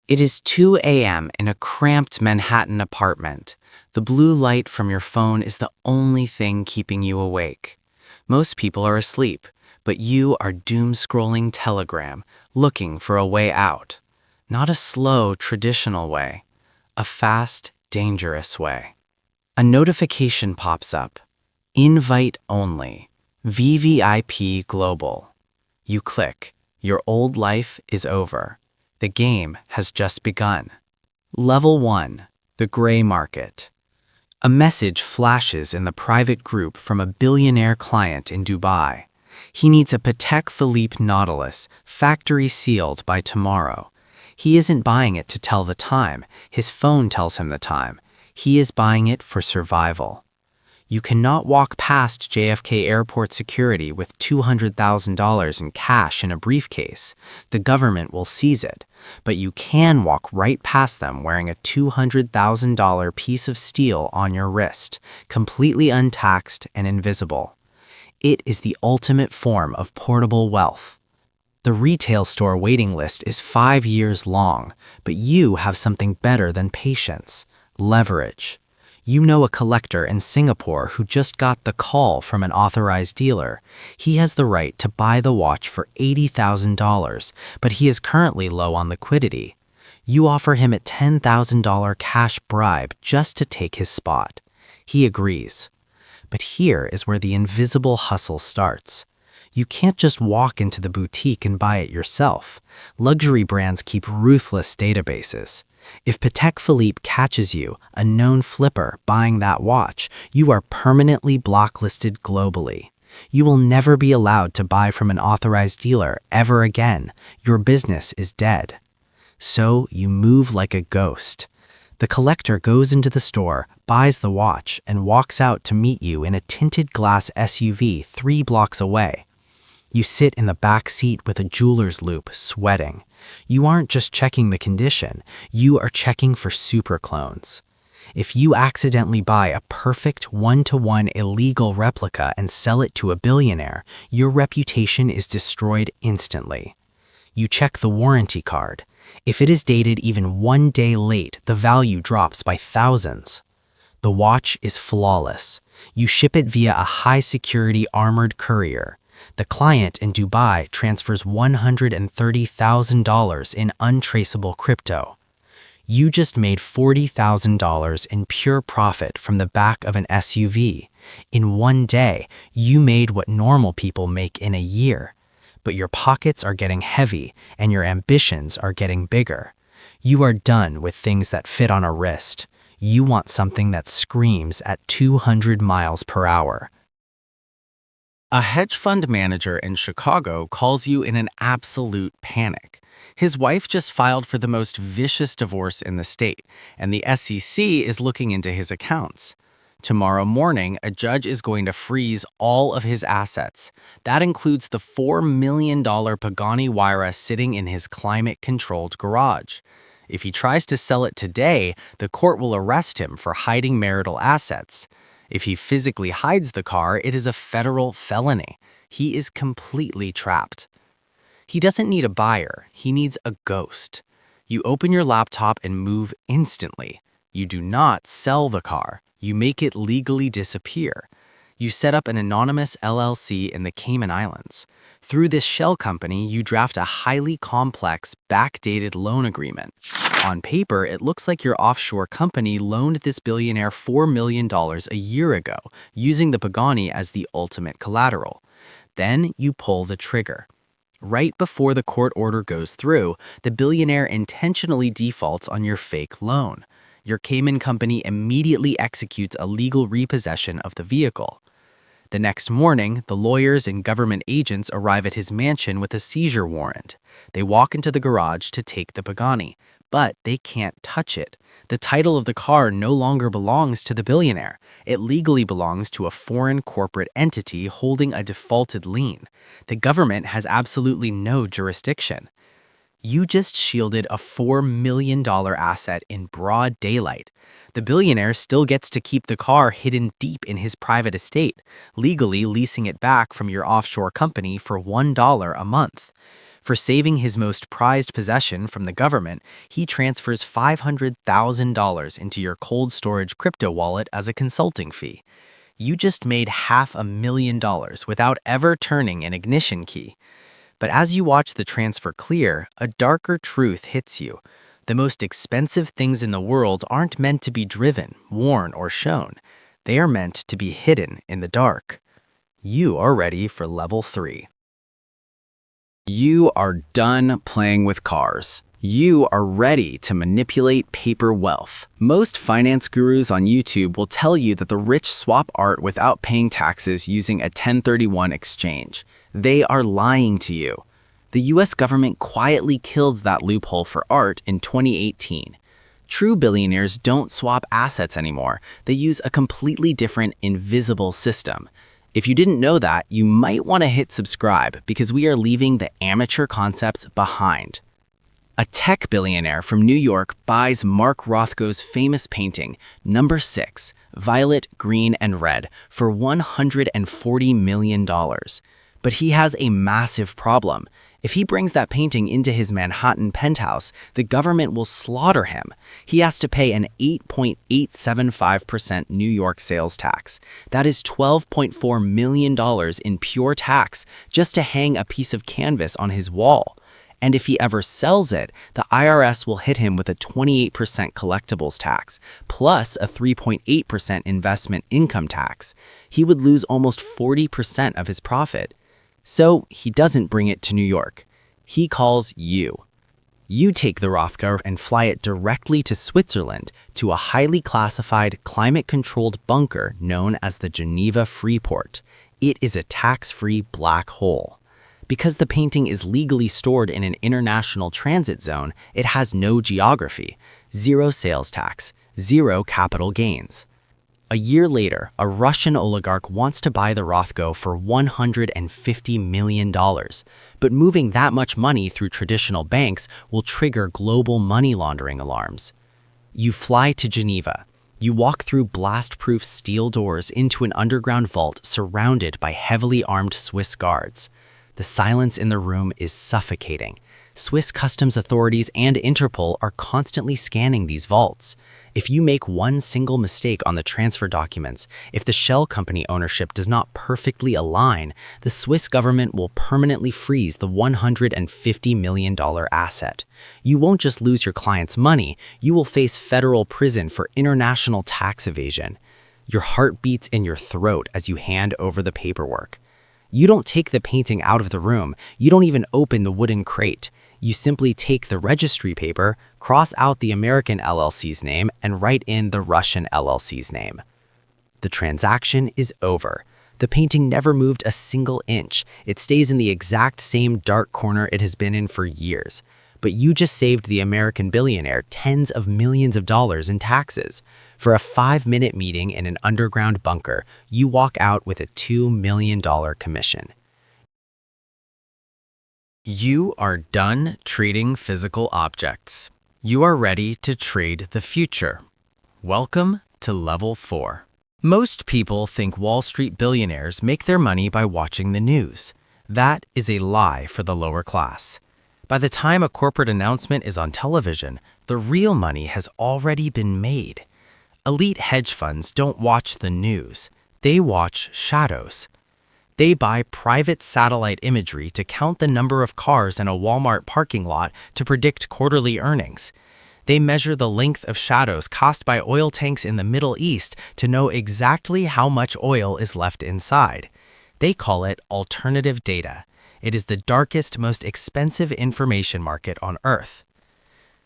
It is 2 a.m. in a cramped Manhattan apartment. The blue light from your phone is the only thing keeping you awake. Most people are asleep, but you are doom-scrolling Telegram, looking for a way out. Not a slow, traditional way. A fast, dangerous way. A notification pops up. Invite only. VVIP Global. You click. Your old life is over. The game has just begun. Level 1. The Gray Market. A message flashes in the private group from a billionaire client in Dubai. He needs a Patek Philippe Nautilus, factory sealed by tomorrow. He isn't buying it to tell the time. His phone tells him the time. He is buying it for survival. You cannot walk past JFK Airport security with $200,000 in cash in a briefcase. The government will seize it. But you can walk right past them wearing a $200,000 piece of steel on your wrist, completely untaxed and invisible. It is the ultimate form of portable wealth. The retail store waiting list is 5 years long, but you have something better than patience: leverage. You know a collector in Singapore who just got the call from an authorized dealer. He has the right to buy the watch for $80,000, but he is currently low on liquidity. You offer him a $10,000 cash bribe just to take his spot. He agrees. But here is where the invisible hustle starts. You can't just walk into the boutique and buy it yourself. Luxury brands keep ruthless databases. If Patek Philippe catches you, a known flipper, buying that watch, you are permanently blacklisted globally. You will never be allowed to buy from an authorized dealer ever again. Your business is dead. So you move like a ghost. The collector goes into the store, buys the watch, and walks out to meet you in a tinted glass SUV 3 blocks away. You sit in the back seat with a jeweler's loupe, sweating. You aren't just checking the condition, you are checking for super clones. If you accidentally buy a perfect 1-to-1 illegal replica and sell it to a billionaire, your reputation is destroyed instantly. You check the warranty card. If it is dated even 1 day late, the value drops by thousands. The watch is flawless. You ship it via a high-security armored courier. The client in Dubai transfers $130,000 in untraceable crypto. You just made $40,000 in pure profit from the back of an SUV. In 1 day, you made what normal people make in a year. But your pockets are getting heavy and your ambitions are getting bigger. You are done with things that fit on a wrist. You want something that screams at 200 miles per hour. A hedge fund manager in Chicago calls you in an absolute panic. His wife just filed for the most vicious divorce in the state, and the SEC is looking into his accounts. Tomorrow morning, a judge is going to freeze all of his assets. That includes the $4 million Pagani Huayra sitting in his climate-controlled garage. If he tries to sell it today, the court will arrest him for hiding marital assets. If he physically hides the car, it is a federal felony. He is completely trapped. He doesn't need a buyer, he needs a ghost. You open your laptop and move instantly. You do not sell the car, you make it legally disappear. You set up an anonymous LLC in the Cayman Islands. Through this shell company, you draft a highly complex, backdated loan agreement. On paper, it looks like your offshore company loaned this billionaire $4 million a year ago, using the Pagani as the ultimate collateral. Then you pull the trigger. Right before the court order goes through, the billionaire intentionally defaults on your fake loan. Your Cayman company immediately executes a legal repossession of the vehicle. The next morning, the lawyers and government agents arrive at his mansion with a seizure warrant. They walk into the garage to take the Pagani, but they can't touch it. The title of the car no longer belongs to the billionaire. It legally belongs to a foreign corporate entity holding a defaulted lien. The government has absolutely no jurisdiction. You just shielded a $4 million asset in broad daylight. The billionaire still gets to keep the car hidden deep in his private estate, legally leasing it back from your offshore company for $1 a month. For saving his most prized possession from the government, he transfers $500,000 into your cold storage crypto wallet as a consulting fee. You just made $500,000 without ever turning an ignition key. But as you watch the transfer clear, a darker truth hits you. The most expensive things in the world aren't meant to be driven, worn, or shown. They are meant to be hidden in the dark. You are ready for level 3. You are done playing with cars. You are ready to manipulate paper wealth. Most finance gurus on YouTube will tell you that the rich swap art without paying taxes using a 1031 exchange. They are lying to you. The US government quietly killed that loophole for art in 2018. True billionaires don't swap assets anymore. They use a completely different, invisible system. If you didn't know that, you might want to hit subscribe because we are leaving the amateur concepts behind. A tech billionaire from New York buys Mark Rothko's famous painting, Number 6, Violet, Green, and Red, for $140 million. But he has a massive problem. If he brings that painting into his Manhattan penthouse, the government will slaughter him. He has to pay an 8.875% New York sales tax. That is $12.4 million in pure tax just to hang a piece of canvas on his wall. And if he ever sells it, the IRS will hit him with a 28% collectibles tax, plus a 3.8% investment income tax. He would lose almost 40% of his profit. So he doesn't bring it to New York. He calls you. You take the Rothko and fly it directly to Switzerland to a highly classified, climate-controlled bunker known as the Geneva Freeport. It is a tax-free black hole. Because the painting is legally stored in an international transit zone, it has no geography, zero sales tax, zero capital gains. A year later, a Russian oligarch wants to buy the Rothko for $150 million. But moving that much money through traditional banks will trigger global money laundering alarms. You fly to Geneva. You walk through blast-proof steel doors into an underground vault surrounded by heavily armed Swiss guards. The silence in the room is suffocating. Swiss customs authorities and Interpol are constantly scanning these vaults. If you make one single mistake on the transfer documents, if the shell company ownership does not perfectly align, the Swiss government will permanently freeze the $150 million asset. You won't just lose your client's money, you will face federal prison for international tax evasion. Your heart beats in your throat as you hand over the paperwork. You don't take the painting out of the room. You don't even open the wooden crate. You simply take the registry paper, cross out the American LLC's name, and write in the Russian LLC's name. The transaction is over. The painting never moved a single inch. It stays in the exact same dark corner it has been in for years. But you just saved the American billionaire tens of millions of dollars in taxes. For a 5-minute meeting in an underground bunker, you walk out with a $2 million commission. You are done trading physical objects. You are ready to trade the future. Welcome to Level 4. Most people think Wall Street billionaires make their money by watching the news. That is a lie for the lower class. By the time a corporate announcement is on television, the real money has already been made. Elite hedge funds don't watch the news. They watch shadows. They buy private satellite imagery to count the number of cars in a Walmart parking lot to predict quarterly earnings. They measure the length of shadows cast by oil tanks in the Middle East to know exactly how much oil is left inside. They call it alternative data. It is the darkest, most expensive information market on Earth.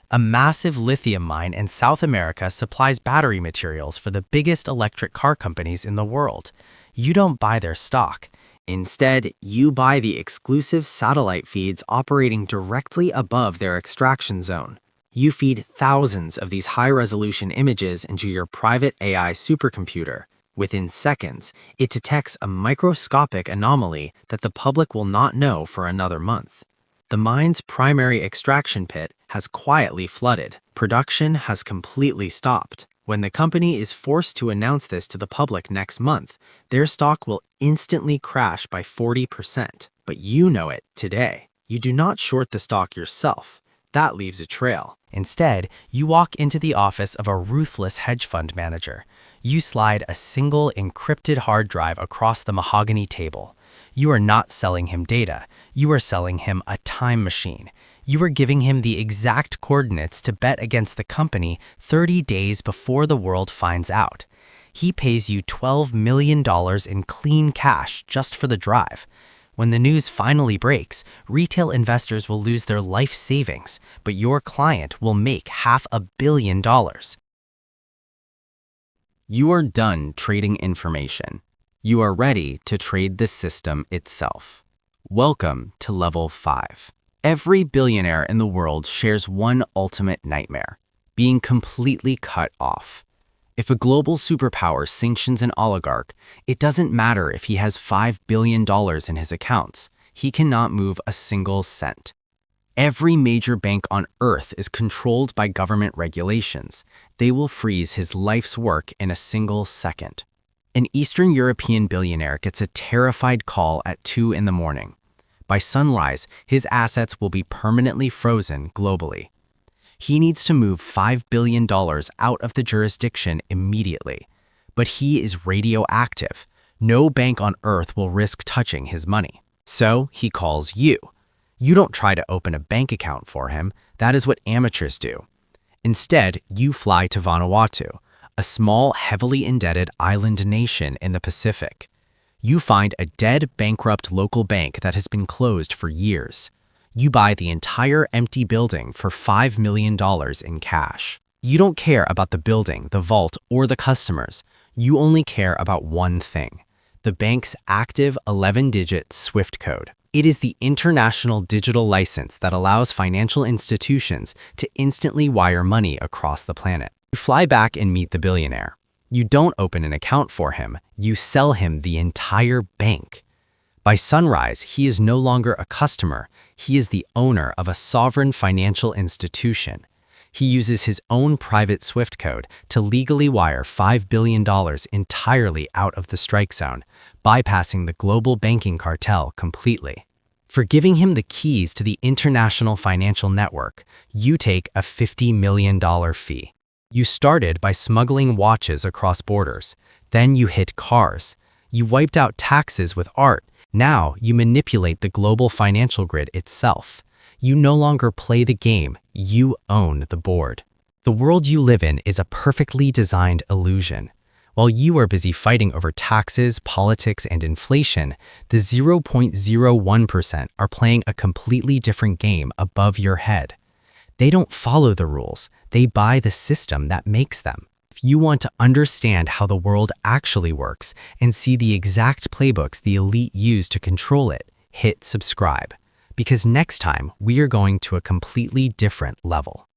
A massive lithium mine in South America supplies battery materials for the biggest electric car companies in the world. You don't buy their stock. Instead, you buy the exclusive satellite feeds operating directly above their extraction zone. You feed thousands of these high-resolution images into your private AI supercomputer. Within seconds, it detects a microscopic anomaly that the public will not know for another month. The mine's primary extraction pit has quietly flooded. Production has completely stopped. When the company is forced to announce this to the public next month, their stock will instantly crash by 40%. But you know it today. You do not short the stock yourself. That leaves a trail. Instead, you walk into the office of a ruthless hedge fund manager. You slide a single encrypted hard drive across the mahogany table. You are not selling him data. You are selling him a time machine. You are giving him the exact coordinates to bet against the company 30 days before the world finds out. He pays you $12 million in clean cash just for the drive. When the news finally breaks, retail investors will lose their life savings, but your client will make $500 million. You are done trading information. You are ready to trade the system itself. Welcome to Level 5. Every billionaire in the world shares one ultimate nightmare: being completely cut off. If a global superpower sanctions an oligarch, it doesn't matter if he has $5 billion in his accounts. He cannot move a single cent. Every major bank on Earth is controlled by government regulations. They will freeze his life's work in a single second. An Eastern European billionaire gets a terrified call at 2 in the morning. By sunrise, his assets will be permanently frozen globally. He needs to move $5 billion out of the jurisdiction immediately. But he is radioactive. No bank on Earth will risk touching his money. So he calls you. You don't try to open a bank account for him. That is what amateurs do. Instead, you fly to Vanuatu, a small, heavily indebted island nation in the Pacific. You find a dead, bankrupt local bank that has been closed for years. You buy the entire empty building for $5 million in cash. You don't care about the building, the vault, or the customers. You only care about one thing: the bank's active 11-digit SWIFT code. It is the international digital license that allows financial institutions to instantly wire money across the planet. You fly back and meet the billionaire. You don't open an account for him. You sell him the entire bank. By sunrise, he is no longer a customer. He is the owner of a sovereign financial institution. He uses his own private SWIFT code to legally wire $5 billion entirely out of the strike zone, bypassing the global banking cartel completely. For giving him the keys to the international financial network, you take a $50 million fee. You started by smuggling watches across borders. Then you hit cars. You wiped out taxes with art. Now you manipulate the global financial grid itself. You no longer play the game, you own the board. The world you live in is a perfectly designed illusion. While you are busy fighting over taxes, politics, and inflation, the 0.01% are playing a completely different game above your head. They don't follow the rules, they buy the system that makes them. If you want to understand how the world actually works and see the exact playbooks the elite use to control it, hit subscribe. Because next time, we are going to a completely different level.